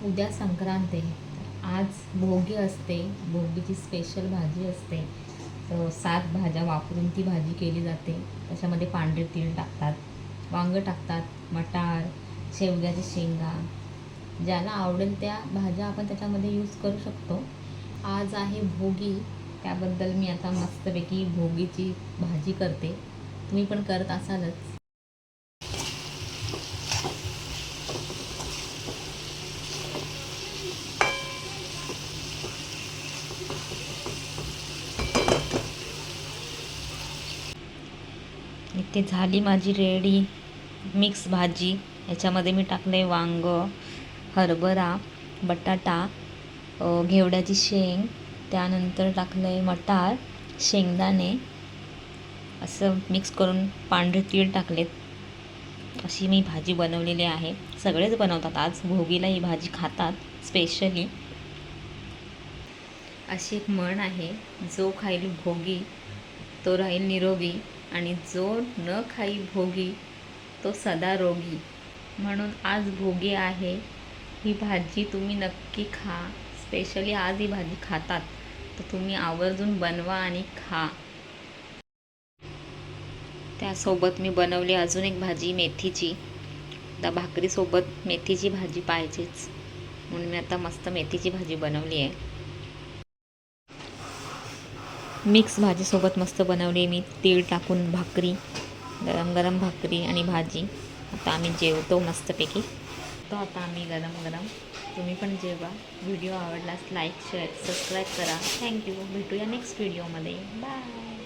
उद्या संक्रांत आहे. तर आज भोगी असते. भोगीची स्पेशल भाजी असते. तर 7 भाज्या वापरून ती भाजी केली जाते. त्याच्यामध्ये पांढरे तीळ टाकतात, वांगं टाकतात, मटार, शेवग्याच्या शेंगा, ज्याला आवडेल त्या भाज्या आपण त्याच्यामध्ये यूज करू शकतो. आज आहे भोगी, त्याबद्दल मी आता मस्तपैकी भोगीची भाजी करते. तुम्ही पण करत असालच. इथे झाली माझी रेडी मिक्स भाजी. याच्यामध्ये मी टाकले वांग, हरभरा, बटाटा, घेवड्याची शेंग, त्यानंतर टाकले मटार, शेंगदाणे, असं मिक्स करून पांढरे तीळ टाकलेत. अशी मी भाजी बनवलेली आहे. सगळेच बनवतात, आज भोगीला ही भाजी खातात स्पेशली. अशी एक म्हण आहे, जो खाईल भोगी तो राहील निरोगी, आणि जो न खाई भोगी तो सदा रोगी. म्हणून आज भोगी आहे. ही भाजी तुम्ही नक्की खा. स्पेशली आज ही भाजी खातात तर तुम्ही आवर्जून बनवा आणि खा. त्यासोबत मी बनवली अजून एक भाजी मेथीची. आता भाकरीसोबत मेथीची भाजी पाहिजेच, म्हणून मी आता मस्त मेथीची भाजी बनवली आहे. मिक्स भाजीसोबत मस्त बनवली मी तीळ टाकून भाकरी, गरम गरम भाकरी आणि भाजी. आता आम्ही जेवतो मस्तपैकी. तो आता आम्ही गरम गरम. तुम्ही पण जेवा. व्हिडिओ आवडल्यास लाईक, शेअर, सबस्क्राईब करा. थँक्यू. भेटूया नेक्स्ट व्हिडिओमध्ये. बाय.